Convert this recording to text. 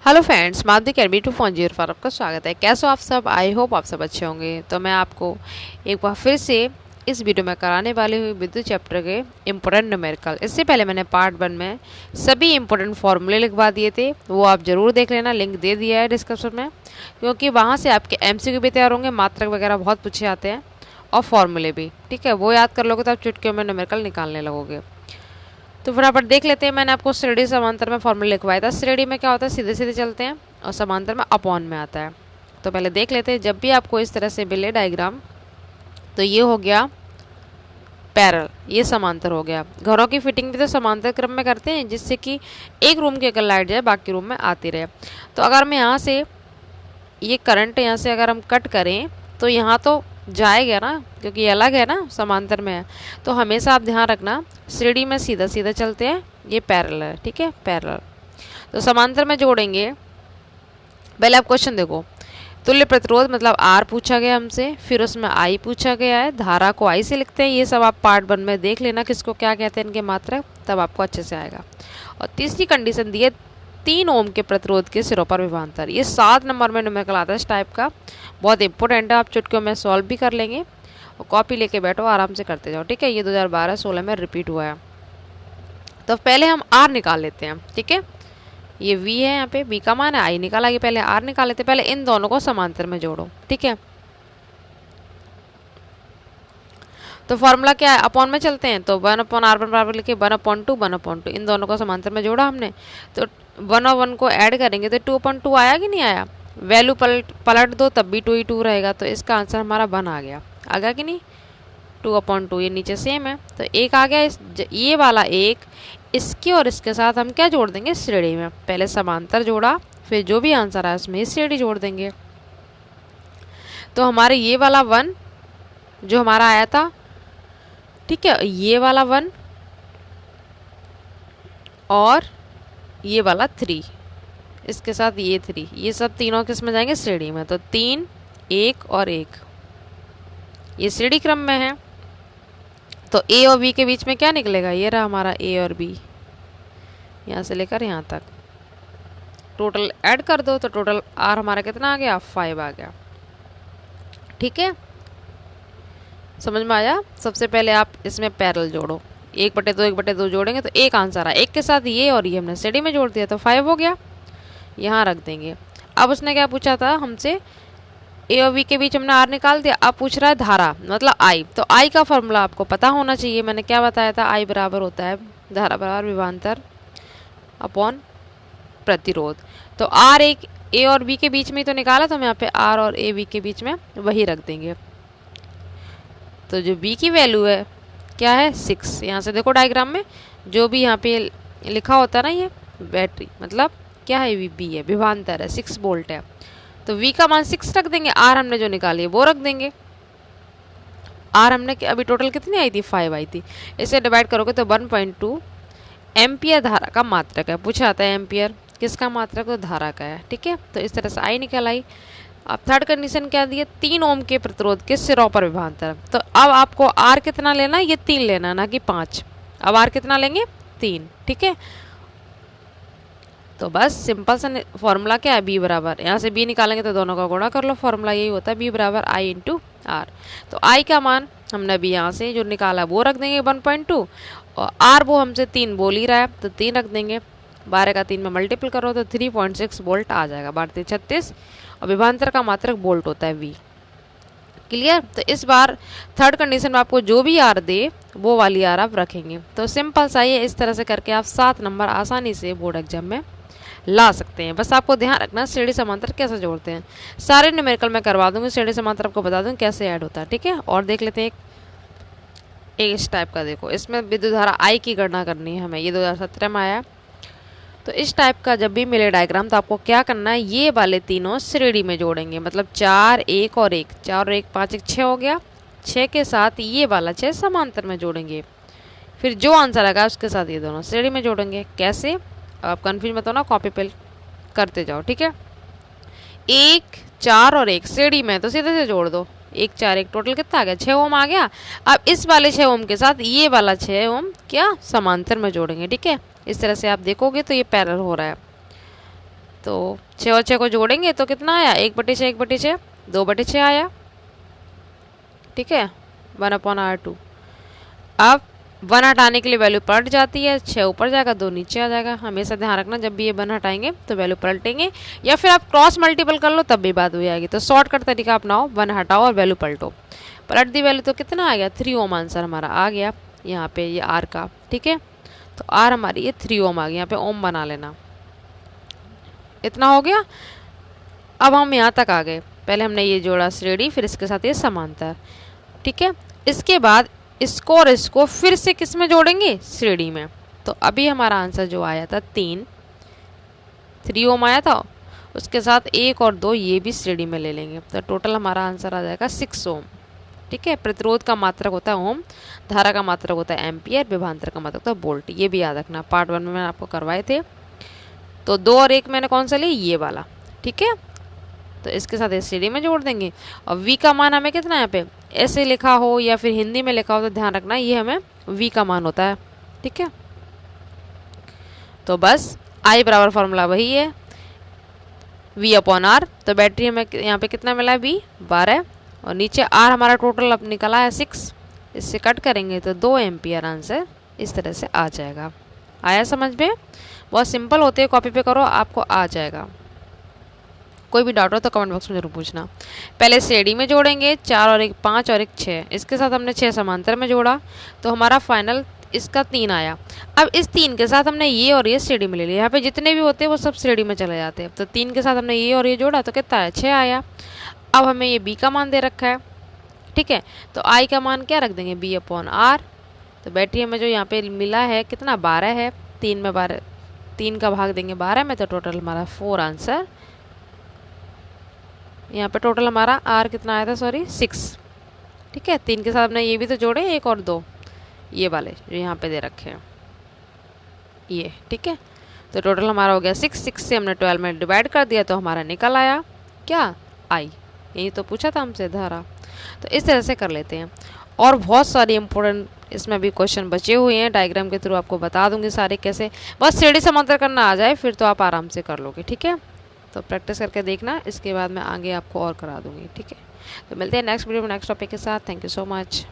Hello friends, Madhavi academy 2.0 पर आपका स्वागत है। कैसे हो आप सब? आई होप आप सब अच्छे होंगे। तो मैं आपको एक बार फिर से इस वीडियो में कराने वाली हुई विद्युत चैप्टर के इम्पोर्टेंट न्यूमेरिकल। इससे पहले मैंने पार्ट 1 में सभी इम्पोर्टेंट फॉर्मूले लिखवा दिए थे, वो आप ज़रूर देख लेना, लिंक दे दिया है डिस्क्रिप्शन में, क्योंकि वहाँ से आपके MCQ भी तैयार होंगे, मात्रक वगैरह बहुत पूछे जाते हैं और फॉर्मूले भी। ठीक है, वो याद कर लोगे तो आप चुटकियों में न्यूमेरिकल निकालने लगोगे। तो फटाफट देख लेते हैं। मैंने आपको श्रेणी समांतर में फॉर्मूला लिखवाया था। श्रेणी में क्या होता है, सीधे सीधे चलते हैं, और समांतर में अपॉन में आता है। तो पहले देख लेते हैं। जब भी आपको इस तरह से मिले डायग्राम, तो ये हो गया पैरेलल, ये समांतर हो गया। घरों की फिटिंग भी तो समांतर क्रम में करते हैं, जिससे कि एक रूम की अगर लाइट जाए बाकी रूम में आती रहे। तो अगर मैं यहाँ से ये करंट यहाँ से अगर हम कट करें तो यहाँ तो जाएगा ना, क्योंकि ये अलग है ना, समांतर में है। तो हमेशा आप ध्यान रखना, श्रेणी में सीधा सीधा चलते हैं, ये पैरेलल है। ठीक है, पैरेलल। तो समांतर में जोड़ेंगे। पहले आप क्वेश्चन देखो, तुल्य प्रतिरोध मतलब R पूछा गया हमसे, फिर उसमें I पूछा गया है, धारा को I से लिखते हैं। ये सब आप पार्ट 1 में देख लेना, किसको क्या कहते हैं इनके मात्रक, तब आपको अच्छे से आएगा। और तीसरी कंडीशन दी है 3 ओम के प्रतिरोध के सिरों पर विभवांतर। ये 7 नंबर में न्यूमेरिकल आता है इस टाइप का, बहुत इंपॉर्टेंट है। आप चुटकियों में सॉल्व भी कर लेंगे और कॉपी लेके बैठो, आराम से करते जाओ। ठीक है, ये 2012-16 में रिपीट हुआ है। तो पहले हम R निकाल लेते हैं। ठीक है, ये V है, यहाँ पे V का मान है, I निकाला, ये पहले R निकाल लेते हैं। पहले इन दोनों को समांतर में जोड़ो। ठीक है, तो फॉर्मूला क्या है, अपॉन में चलते हैं। तो 1/R बराबर लिखे 1/2 1/2, इन दोनों को समांतर में जोड़ा हमने। तो 1 और 1 को ऐड करेंगे तो 2/2 आया कि नहीं आया? वैल्यू पलट दो तब भी 2 ही 2 रहेगा। तो इसका आंसर हमारा 1 आ गया। आगा कि नहीं? 2/2, ये नीचे सेम है तो 1 आ गया। ये वाला 1 इसके और इसके साथ हम क्या जोड़ देंगे, श्रेणी में। पहले समांतर जोड़ा, फिर जो भी आंसर आया उसमें श्रेणी जोड़ देंगे। तो हमारे ये वाला 1 जो हमारा आया था, ठीक है, ये वाला 1 और ये वाला 3, इसके साथ ये 3, ये सब तीनों किस में जाएंगे, श्रेणी में। तो 3, 1 और 1, ये श्रेणी क्रम में है। तो A और B के बीच में क्या निकलेगा, ये रहा हमारा A और B, यहाँ से लेकर यहाँ तक टोटल ऐड कर दो तो टोटल R हमारा कितना आ गया, 5 आ गया। ठीक है, समझ में आया? सबसे पहले आप इसमें पैरेलल जोड़ो, 1/2 1/2 जोड़ेंगे तो 1 आंसर आया। 1 के साथ ये और ये हमने श्रेणी में जोड़ दिया तो 5 हो गया, यहाँ रख देंगे। अब उसने क्या पूछा था हमसे, A और B के बीच हमने R निकाल दिया। अब पूछ रहा है धारा मतलब I। तो I का फॉर्मूला आपको पता होना चाहिए। मैंने क्या बताया था, I बराबर होता है धारा बराबर विभवांतर अपॉन प्रतिरोध। तो R एक A और B के बीच में ही तो निकाला, तो हम यहाँ पे R और A B के बीच में वही रख देंगे। तो जो B की वैल्यू है क्या है, 6। यहाँ से देखो डायग्राम में जो भी यहाँ पे लिखा होता है ना, ये बैटरी मतलब क्या है, B है, विभवांतर है, 6 वोल्ट है। तो V का मान 6 रख देंगे, R हमने जो निकाली है वो रख देंगे। R हमने अभी टोटल कितनी आई थी, 5 आई थी। इसे डिवाइड करोगे तो 1.2 एम्पियर धारा का मात्रक है। पूछा आता है एम्पियर किसका मात्रक, तो धारा का है। ठीक है, तो इस तरह से I निकल आई। अब थर्ड कंडीशन क्या दी है, 3 ओम के प्रतिरोध के सिरों पर विभवांतर। तो अब आपको R कितना लेना है, ये 3 लेना, ना कि 5। अब R कितना लेंगे, 3। ठीक है, तो बस सिंपल सा फॉर्मूला क्या है, B बराबर, यहाँ से B निकालेंगे तो दोनों का गुणा कर लो, फॉर्मूला यही होता है B बराबर I इंटू R। तो I का मान हमने अभी यहाँ से जो निकाला वो रख देंगे 1.2, और R वो हमसे 3 बोल ही रहा है तो 3 रख देंगे। 12 का 3 में मल्टीपल करो तो 3.6 वोल्ट आ जाएगा, 12 36, और विभवांतर का मात्रक वोल्ट होता है V। क्लियर? तो इस बार थर्ड कंडीशन में आपको जो भी R दे वो वाली R आप रखेंगे। तो सिंपल सा ये इस तरह से करके आप 7 नंबर आसानी से बोर्ड एग्जाम में ला सकते हैं। बस आपको ध्यान रखना श्रेणी समांतर कैसे जोड़ते हैं। सारे न्यूमेरिकल मैं करवा दूंगी, श्रेणी समांतर आपको बता दूंगी कैसे ऐड होता है। ठीक है, और देख लेते हैं एक इस टाइप का। देखो, इसमें विद्युत धारा I की गणना करनी है हमें, ये 2017 में आया। तो इस टाइप का जब भी मिले डायग्राम तो आपको क्या करना है, ये वाले तीनों श्रेणी में जोड़ेंगे। मतलब 4 1 और 1, 4 और 1 5 1 6 हो गया। 6 के साथ ये वाला 6 समांतर में जोड़ेंगे, फिर जो आंसर आएगा उसके साथ ये दोनों श्रेणी में जोड़ेंगे। कैसे, आप कंफ्यूज मत होना, कॉपी पेल करते जाओ। ठीक है, 1 4 और 1 श्रेणी में तो सीधे से जोड़ दो, 1 4 1 टोटल कितना आ गया, 6 ओम आ गया। अब इस वाले 6 ओम के साथ ये वाला 6 ओम क्या समांतर में जोड़ेंगे। ठीक है, इस तरह से आप देखोगे तो ये पैरेलल हो रहा है। तो 6 और 6 को जोड़ेंगे तो कितना आया, 1/6 1/6 2/6 आया, ठीक है, 1/R2। अब 1 हटाने के लिए वैल्यू पलट जाती है, 6 ऊपर जाएगा 2 नीचे आ जाएगा। हमेशा ध्यान रखना जब भी ये 1 हटाएंगे तो वैल्यू पलटेंगे, या फिर आप क्रॉस मल्टीपल कर लो तब भी बात हो जाएगी। तो शॉर्टकट तरीका अपनाओ, 1 हटाओ और वैल्यू पलटो। पलट दी वैल्यू तो कितना आ गया, 3 ओम आंसर हमारा आ गया यहाँ पे ये आर का, ठीक है। तो आर हमारी ये 3 ओम आ गई, यहाँ पे ओम बना लेना। इतना हो गया। अब हम यहाँ तक आ गए, पहले हमने ये जोड़ा श्रेणी, फिर इसके साथ ये समांतर, ठीक है। इसके बाद इसको और इसको फिर से किस में जोड़ेंगे, श्रेणी में। तो अभी हमारा आंसर जो आया था 3 ओम आया था, उसके साथ 1 और 2 ये भी श्रेणी में ले लेंगे, तो टोटल हमारा आंसर आ जाएगा 6 ओम, ठीक है। प्रतिरोध का मात्रक होता है ओम, धारा का मात्रक होता है एम्पियर, विभवांतर का मात्रक होता है वोल्ट। ये भी याद रखना, पार्ट 1 में मैंने आपको करवाए थे। तो 2 और 1 मैंने कौन सा लिया, ये वाला, ठीक है। तो इसके साथ इस श्रेणी में जोड़ देंगे। और v का मान हमें कितना, यहाँ पे ऐसे लिखा हो या फिर हिंदी में लिखा हो तो ध्यान रखना ये हमें v का मान होता है, ठीक है। तो बस I बराबर फॉर्मूला वही है, V/R। तो बैटरी हमें यहाँ पे कितना मिला है, V 12, और नीचे R हमारा टोटल अब निकला है 6। इससे कट करेंगे तो 2 एम्पियर आंसर इस तरह से आ जाएगा। आया समझ में? बहुत सिंपल होते हैं, कॉपी पे करो आपको आ जाएगा। कोई भी डाउट हो तो कमेंट बॉक्स में जरूर पूछना। पहले श्रेणी में जोड़ेंगे 4 और 1 5 और 1 6, इसके साथ हमने 6 समांतर में जोड़ा तो हमारा फाइनल इसका 3 आया। अब इस 3 के साथ हमने ये और ये श्रेणी में ले लिया, यहाँ पे जितने भी होते हैं वो सब श्रेणी में चले जाते हैं। तो 3 के साथ हमने ये और ये जोड़ा तो कितना है, 6 आया। अब हमें ये b का मान दे रखा है, ठीक है। तो I का मान क्या रख देंगे, B/R। तो बैटरी हमें जो यहाँ पे मिला है कितना, 12 है, 3 का भाग देंगे 12 में, तो टोटल हमारा 4 आंसर। यहाँ पे टोटल हमारा R कितना आया था, सॉरी 6, ठीक है। 3 के साथ हमने ये भी तो जोड़े, 1 और 2 ये वाले जो यहाँ पे दे रखे हैं ये, ठीक है। तो टोटल हमारा हो गया 6 से हमने 12 में डिवाइड कर दिया तो हमारा निकल आया क्या, I। यही तो पूछा था हमसे, धारा। तो इस तरह से कर लेते हैं। और बहुत सारे इंपॉर्टेंट इसमें भी क्वेश्चन बचे हुए हैं, डायग्राम के थ्रू आपको बता दूंगी सारे कैसे। बस श्रेणी समांतर करना आ जाए फिर तो आप आराम से कर लोगे, ठीक है। तो प्रैक्टिस करके देखना, इसके बाद मैं आगे आपको और करा दूंगी, ठीक है। तो मिलते हैं नेक्स्ट वीडियो में नेक्स्ट टॉपिक के साथ। Thank you so much.